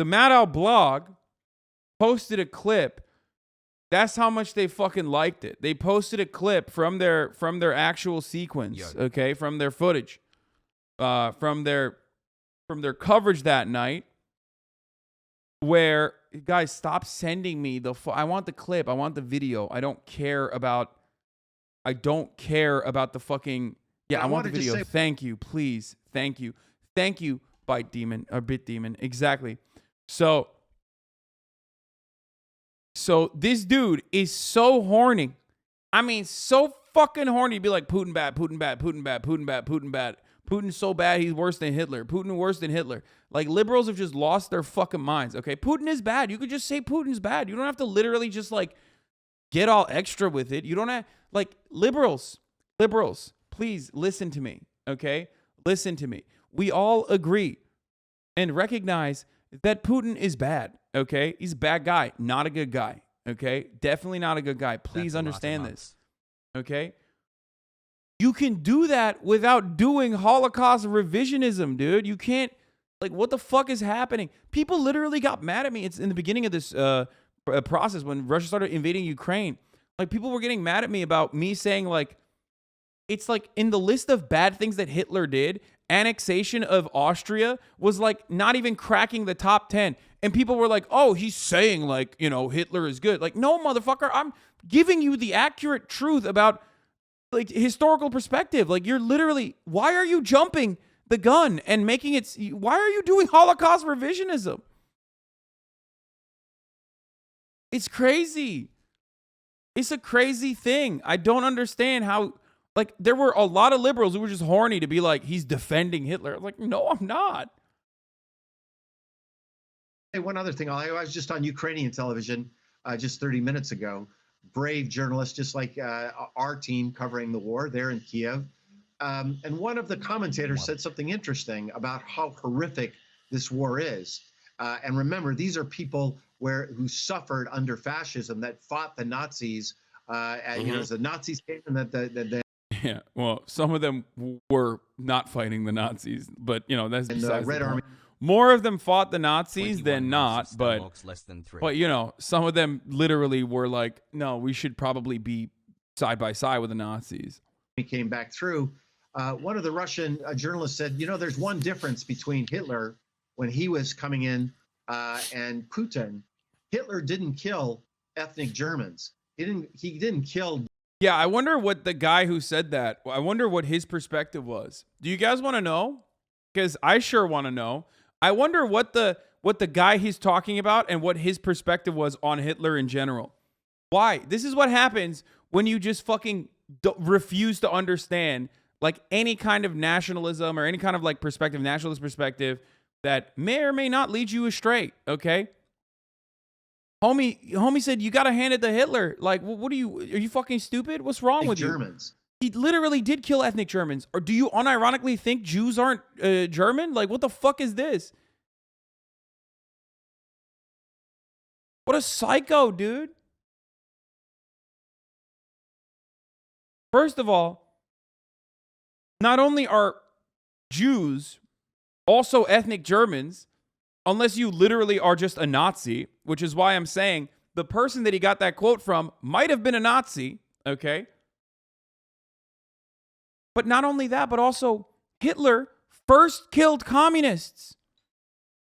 The Maddow Blog posted a clip. That's how much they fucking liked it. They posted a clip from their actual sequence, okay, from their footage, from their coverage that night. Where, guys, stop sending me I want the clip. I want the video. I don't care about the fucking. Yeah, I want the video. Thank you, please. Thank you, Bite Demon or Bit Demon. Exactly. So this dude is so horny. I mean, so fucking horny. Be like, Putin bad, Putin bad, Putin bad, Putin bad, Putin bad. Putin's so bad, he's worse than Hitler. Putin worse than Hitler. Like, liberals have just lost their fucking minds, okay? Putin is bad. You could just say Putin's bad. You don't have to literally just, like, get all extra with it. You don't have, like, liberals, please listen to me, okay? Listen to me. We all agree and recognize that Putin is bad, okay? He's a bad guy, not a good guy, okay? Definitely not a good guy. Please understand this, okay? You can do that without doing Holocaust revisionism, dude. You can't, like, what the fuck is happening? People literally got mad at me. It's in the beginning of this process when Russia started invading Ukraine. Like, people were getting mad at me about me saying, like, it's like in the list of bad things that Hitler did, annexation of Austria was like not even cracking the top 10. And people were like, oh, he's saying like, you know, Hitler is good. Like, no, motherfucker, I'm giving you the accurate truth about like historical perspective. Like, you're literally, why are you jumping the gun and making it, why are you doing Holocaust revisionism? It's crazy. It's a crazy thing. I don't understand how, like, there were a lot of liberals who were just horny to be like, he's defending Hitler. I'm like, no, I'm not. Hey, one other thing. I was just on Ukrainian television just 30 minutes ago. Brave journalists, just like our team covering the war there in Kiev. And one of the commentators said something interesting about how horrific this war is. And remember, these are people who suffered under fascism, that fought the Nazis. You know, as the Nazis came and yeah, well, some of them were not fighting the Nazis, but you know, that's besides the point. More of them fought the Nazis than not, but you know, some of them literally were like, no, we should probably be side by side with the Nazis. He came back through. One of the Russian journalists said, you know, there's one difference between Hitler when he was coming in and Putin. Hitler didn't kill ethnic Germans. He didn't kill. Yeah, I wonder what the guy who said that, I wonder what his perspective was. Do you guys want to know? Because I sure want to know. I wonder what the guy he's talking about and what his perspective was on Hitler in general. Why? This is what happens when you just fucking refuse to understand like any kind of nationalism or any kind of like perspective, nationalist perspective that may or may not lead you astray, okay? Homie said, you got to hand it to Hitler. Like, what are you fucking stupid? What's wrong with Germans? He literally did kill ethnic Germans. Or do you unironically think Jews aren't German? Like, what the fuck is this? What a psycho, dude. First of all, not only are Jews also ethnic Germans, unless you literally are just a Nazi, which is why I'm saying the person that he got that quote from might have been a Nazi, okay? But not only that, but also Hitler first killed communists.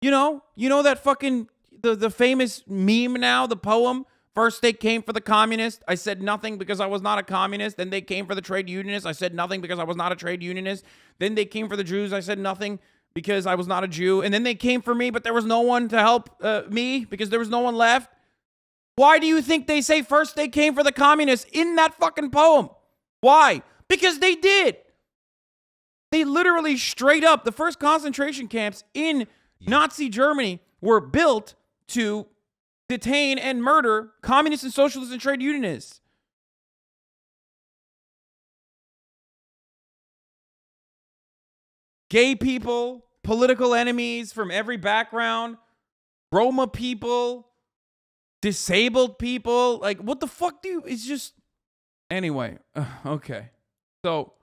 You know that fucking, the famous meme now, the poem, first they came for the communists. I said nothing because I was not a communist. Then they came for the trade unionists. I said nothing because I was not a trade unionist. Then they came for the Jews. I said nothing because I was not a Jew. And then they came for me, but there was no one to help me because there was no one left. Why do you think they say first they came for the communists in that fucking poem? Why? Because they did. They literally straight up, the first concentration camps in Nazi Germany were built to detain and murder communists and socialists and trade unionists. Gay people, political enemies from every background, Roma people, disabled people. Like, what the fuck do you, it's just, anyway, okay. So,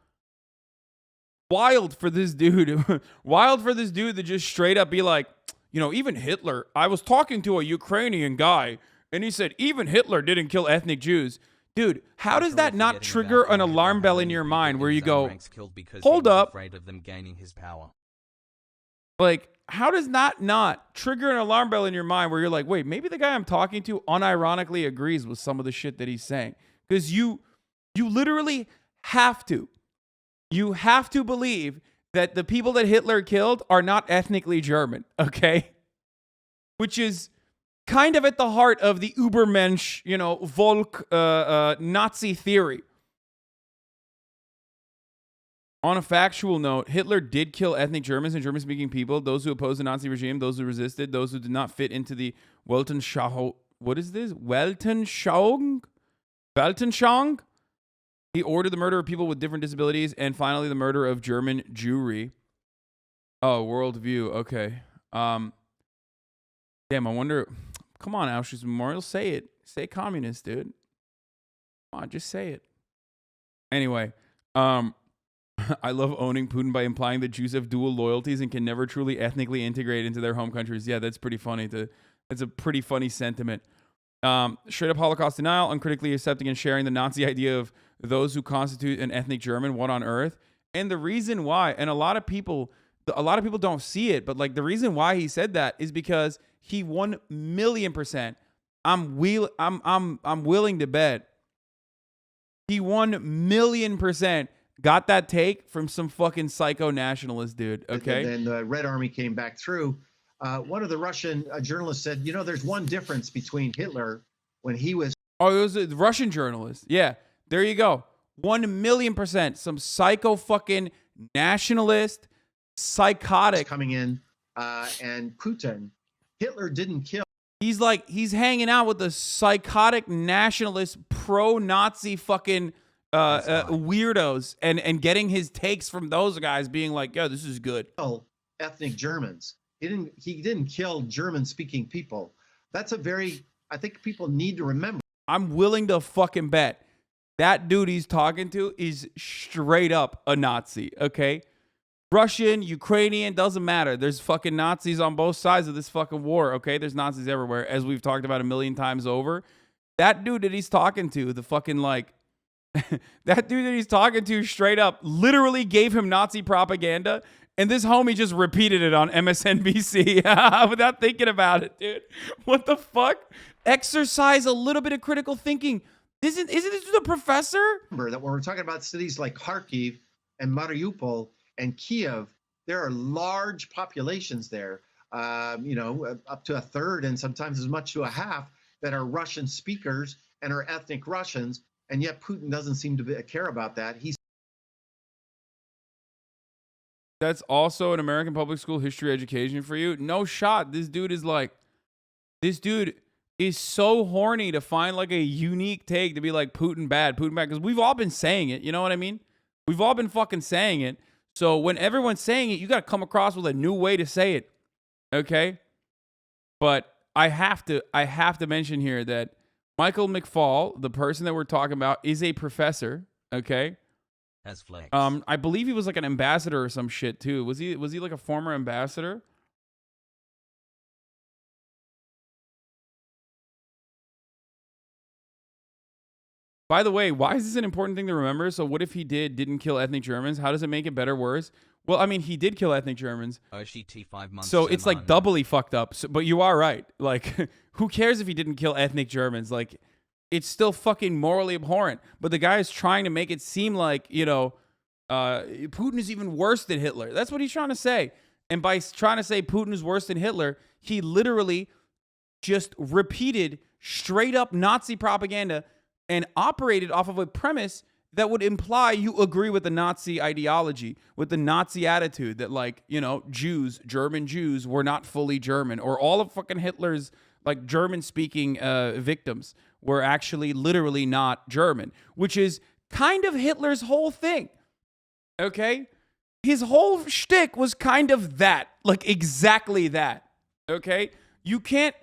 wild for this dude to just straight up be like, even Hitler. I was talking to a Ukrainian guy, and he said even Hitler didn't kill ethnic Jews. Dude, how does that not trigger an alarm bell in your mind where you go, hold up? Afraid of them gaining his power. Like, how does that not trigger an alarm bell in your mind where you're like, wait, maybe the guy I'm talking to unironically agrees with some of the shit that he's saying? Because you literally have to. You have to believe that the people that Hitler killed are not ethnically German, okay? Which is kind of at the heart of the Übermensch, Volk Nazi theory. On a factual note, Hitler did kill ethnic Germans and German-speaking people, those who opposed the Nazi regime, those who resisted, those who did not fit into the Weltanschauung. What is this? Weltanschauung? He ordered the murder of people with different disabilities, and finally the murder of German Jewry. Oh, worldview. Okay. Damn, I wonder. Come on, Auschwitz Memorial. Say it. Say communist, dude. Come on, just say it. Anyway, I love owning Putin by implying that Jews have dual loyalties and can never truly ethnically integrate into their home countries. Yeah, that's pretty funny. That's a pretty funny sentiment. Straight up Holocaust denial, uncritically accepting and sharing the Nazi idea of those who constitute an ethnic German, what on earth? And the reason why, and a lot of people don't see it, but like the reason why he said that is because he 1,000,000%. I'm willing to bet he 1,000,000% got that take from some fucking psycho nationalist dude. Okay. And then the Red Army came back through. One of the Russian journalists said, there's one difference between Hitler when he was. Oh, it was a Russian journalist. Yeah. There you go. 1,000,000%. Some psycho fucking nationalist, psychotic. Coming in and Putin. Hitler didn't kill. He's hanging out with the psychotic nationalist pro-Nazi fucking weirdos and getting his takes from those guys being like, yo, this is good. Ethnic Germans. He didn't kill German-speaking people. That's I think people need to remember. I'm willing to fucking bet that dude he's talking to is straight up a Nazi, okay? Russian, Ukrainian, doesn't matter. There's fucking Nazis on both sides of this fucking war, okay? There's Nazis everywhere, as we've talked about 1,000,000 times over. That dude that he's talking to, the fucking like, that dude that he's talking to straight up literally gave him Nazi propaganda, and this homie just repeated it on MSNBC without thinking about it, dude. What the fuck? Exercise a little bit of critical thinking. Isn't this the professor? Remember that when we're talking about cities like Kharkiv and Mariupol and Kiev, there are large populations there, up to a third and sometimes as much to a half that are Russian speakers and are ethnic Russians. And yet Putin doesn't seem to care about that. That's also an American public school history education for you. No shot. This dude is so horny to find like a unique take to be like Putin bad. Because we've all been saying it. You know what I mean? We've all been fucking saying it. So when everyone's saying it, you got to come across with a new way to say it. Okay? But I have to mention here that Michael McFaul, the person that we're talking about, is a professor, okay? As flex. I believe he was like an ambassador or some shit too. Was he like a former ambassador? By the way, why is this an important thing to remember? So what if he didn't kill ethnic Germans? How does it make it better, worse? Well, I mean, he did kill ethnic Germans. OCT 5 months. So it's like doubly fucked up. So, but you are right. Like, who cares if he didn't kill ethnic Germans? Like, it's still fucking morally abhorrent. But the guy is trying to make it seem like, Putin is even worse than Hitler. That's what he's trying to say. And by trying to say Putin is worse than Hitler, he literally just repeated straight up Nazi propaganda and operated off of a premise that would imply you agree with the Nazi ideology, with the Nazi attitude that, like, German Jews were not fully German, or all of fucking Hitler's, like, German-speaking victims were actually literally not German, which is kind of Hitler's whole thing, okay? His whole shtick was kind of that, like, exactly that, okay? You can't,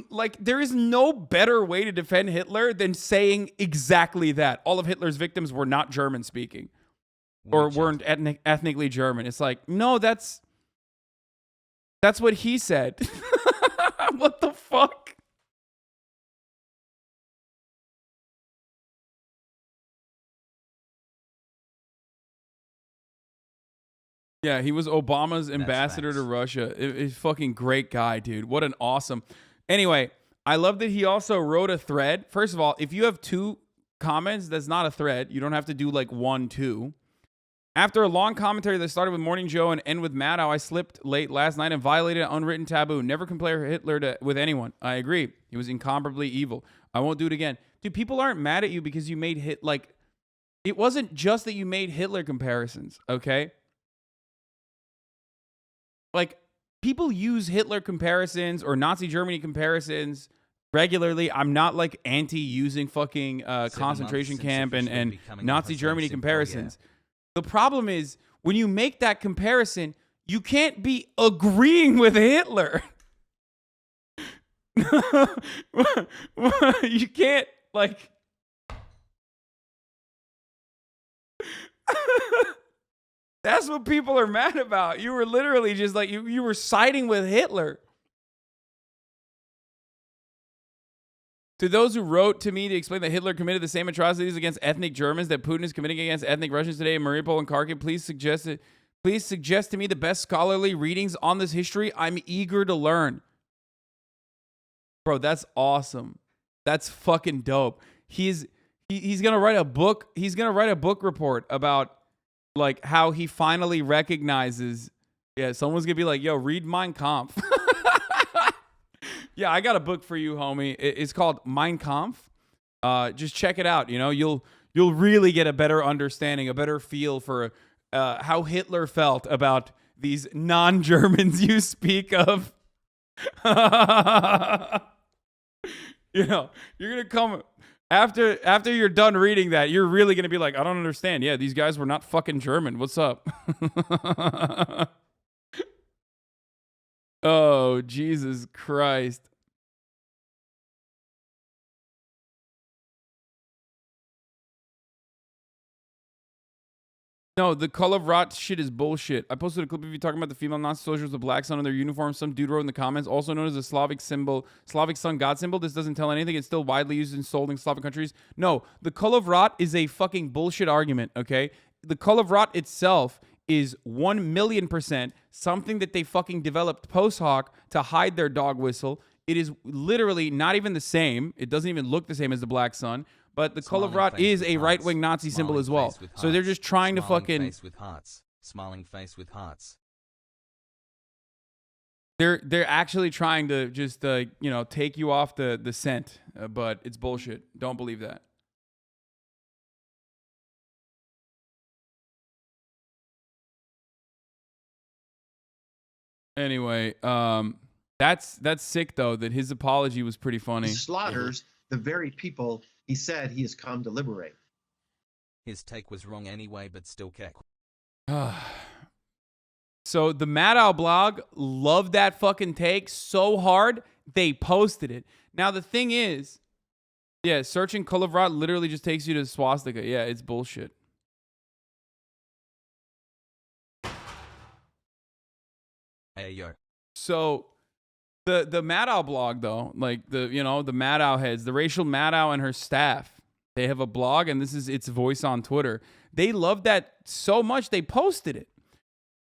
like, there is no better way to defend Hitler than saying exactly that. All of Hitler's victims were not German speaking or weren't ethnically German. It's like, no, that's That's what he said. What the fuck? Yeah, he was Obama's ambassador to Russia. He's fucking great guy, dude. What an awesome. Anyway, I love that he also wrote a thread. First of all, if you have 2 comments, that's not a thread. You don't have to do like 1, 2. After a long commentary that started with Morning Joe and ended with Maddow, I slipped late last night and violated an unwritten taboo. Never compare Hitler with anyone. I agree. He was incomparably evil. I won't do it again. Dude, people aren't mad at you because you made it wasn't just that you made Hitler comparisons, okay? Like, people use Hitler comparisons or Nazi Germany comparisons regularly. I'm not like anti-using fucking concentration camp and Nazi Germany comparisons. Yeah. The problem is when you make that comparison, you can't be agreeing with Hitler. You can't like. That's what people are mad about. You were literally just like, you were siding with Hitler. To those who wrote to me to explain that Hitler committed the same atrocities against ethnic Germans that Putin is committing against ethnic Russians today in Mariupol and Kharkiv, please suggest to me the best scholarly readings on this history. I'm eager to learn. Bro, that's awesome. That's fucking dope. He's gonna write a book. He's gonna write a book report about like how he finally recognizes. Yeah, someone's gonna be like, "Yo, read Mein Kampf." Yeah, I got a book for you, homie. It's called Mein Kampf. Just check it out. You know, you'll really get a better understanding, a better feel for how Hitler felt about these non-Germans you speak of. You know, you're gonna come after you're done reading that. You're really gonna be like, I don't understand. Yeah, these guys were not fucking German. What's up? Oh, Jesus Christ. No, the color of rot shit is bullshit. I posted a clip of you talking about the female Nazi soldiers with the black sun on their uniform. Some dude wrote in the comments, also known as the Slavic sun god symbol. This doesn't tell anything. It's still widely used and sold in Slavic countries. No, the color of rot is a fucking bullshit argument, okay? The color of rot itself is 1,000,000% something that they fucking developed post hoc to hide their dog whistle. It is literally not even the same. It doesn't even look the same as the black sun. But the color of rot is a right-wing Nazi symbol as well. So they're just trying to fucking... Smiling face with hearts. They're actually trying to just, take you off the scent. But it's bullshit. Don't believe that. Anyway, that's sick, though, that his apology was pretty funny. He slaughters the very people he said he has come to liberate. His take was wrong anyway, but still keck. So the Maddow blog loved that fucking take so hard, they posted it. Now, the thing is, yeah, searching color of rot literally just takes you to swastika. Yeah, it's bullshit. Hey, yo. So... The Maddow blog, though, like the Maddow heads, the Rachel Maddow and her staff, they have a blog, and this is its voice on Twitter. They loved that so much, they posted it.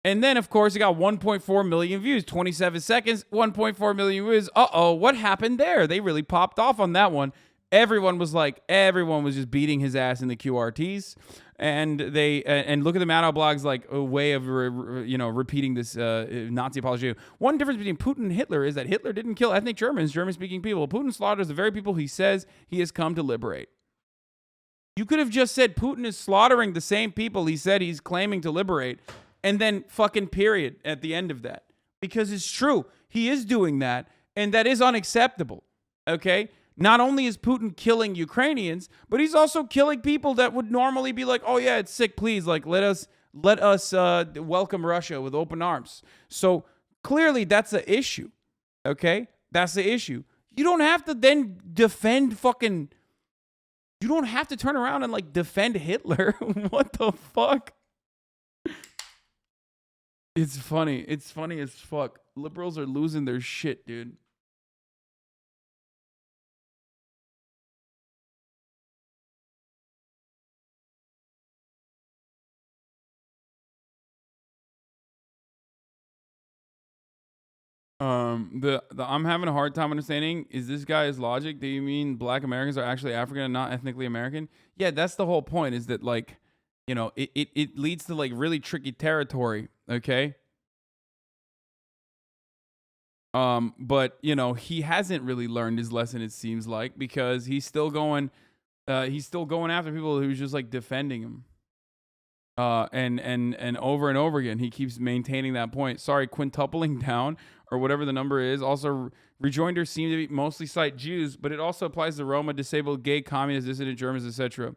And then, of course, it got 1.4 million views, 27 seconds, 1.4 million views. Uh-oh, what happened there? They really popped off on that one. Everyone was just beating his ass in the QRTs. And they look at the Maddow blogs like a way of repeating this Nazi apology. One difference between Putin and Hitler is that Hitler didn't kill ethnic Germans, German-speaking people. Putin slaughters the very people he says he has come to liberate. You could have just said Putin is slaughtering the same people he said he's claiming to liberate, and then fucking period at the end of that. Because it's true. He is doing that, and that is unacceptable. Okay? Not only is Putin killing Ukrainians, but he's also killing people that would normally be like, oh yeah, it's sick, please, like let us welcome Russia with open arms. So clearly that's the issue. Okay? That's the issue. You don't have to then defend fucking... You don't have to turn around and like defend Hitler. What the fuck? It's funny. It's funny as fuck. Liberals are losing their shit, dude. The I'm having a hard time understanding, is this guy's logic? Do you mean black Americans are actually African and not ethnically American? Yeah, that's the whole point, is that, like, you know, it leads to like really tricky territory, okay? But you know, he hasn't really learned his lesson, it seems like, because he's still going after people who's just like defending him. And over and over again, he keeps maintaining that point. Sorry, quintupling down, or whatever the number is. Also, rejoinders seem to be mostly cite Jews, but it also applies to Roma, disabled, gay, communist, dissident Germans, etc.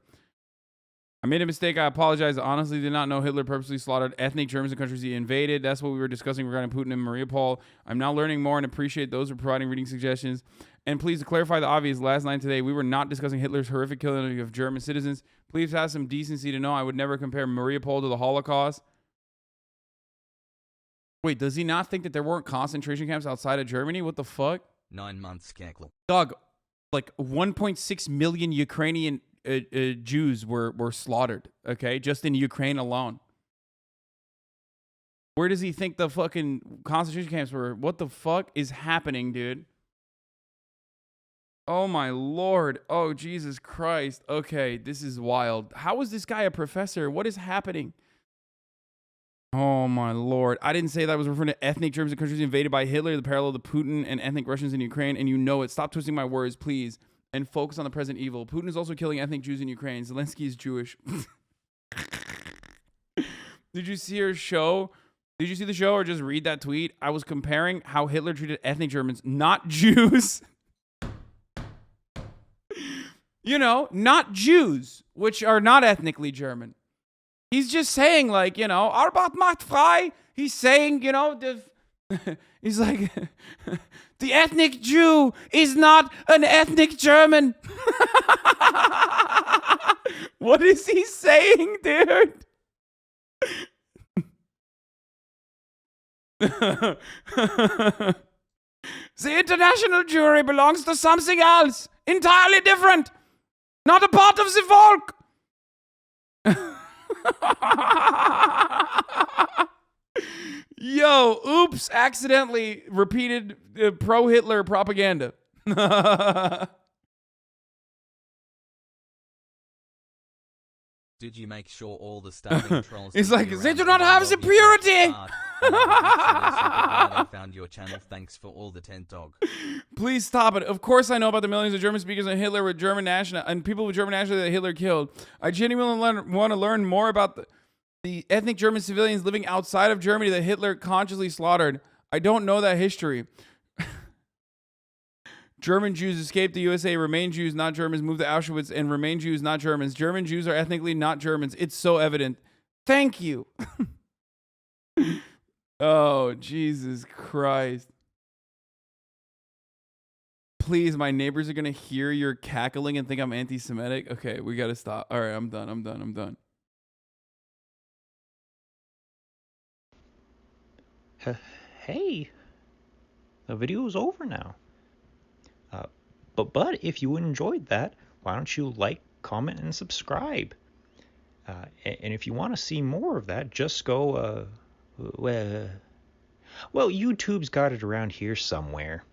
I made a mistake. I apologize. I honestly did not know Hitler purposely slaughtered ethnic Germans in countries he invaded. That's what we were discussing regarding Putin and Mariupol. I'm now learning more and appreciate those who are providing reading suggestions. And please, to clarify the obvious, last night today, we were not discussing Hitler's horrific killing of German citizens. Please have some decency to know I would never compare Mariupol to the Holocaust. Wait, does he not think that there weren't concentration camps outside of Germany? What the fuck? 9 months, Keckle. Dog, like 1.6 million Ukrainian Jews were slaughtered, okay? Just in Ukraine alone. Where does he think the fucking concentration camps were? What the fuck is happening, dude? Oh my lord. Oh, Jesus Christ. Okay, this is wild. How is this guy a professor? What is happening? Oh my lord. I didn't say that I was referring to ethnic Germans in countries invaded by Hitler, the parallel to Putin and ethnic Russians in Ukraine, and you know it. Stop twisting my words, please, and focus on the present evil. Putin is also killing ethnic Jews in Ukraine. Zelensky is Jewish. Did you see her show? Did you see the show or just read that tweet? I was comparing how Hitler treated ethnic Germans, not Jews. You know, not Jews, which are not ethnically German. He's just saying, like, you know, Arbeit macht frei. He's saying, you know, he's like, the ethnic Jew is not an ethnic German. What is he saying, dude? The international jury belongs to something else, entirely different, not a part of the folk. Yo, oops, accidentally repeated pro-Hitler propaganda. Did you make sure all the starving trolls... It's like, they do not have the purity! I found your channel. Thanks for all the tent dog. Please stop it. Of course I know about the millions of German speakers and Hitler with German national and people with German nationality that Hitler killed. I genuinely want to learn more about the ethnic German civilians living outside of Germany that Hitler consciously slaughtered. I don't know that history. German Jews escaped the USA, remain Jews, not Germans, moved to Auschwitz, and remain Jews, not Germans. German Jews are ethnically not Germans. It's so evident. Thank you. Oh, Jesus Christ. Please, my neighbors are going to hear your cackling and think I'm anti-Semitic. Okay, we got to stop. All right, I'm done. Hey, the video is over now. But if you enjoyed that, why don't you like, comment, and subscribe? And if you want to see more of that, just go, well, YouTube's got it around here somewhere.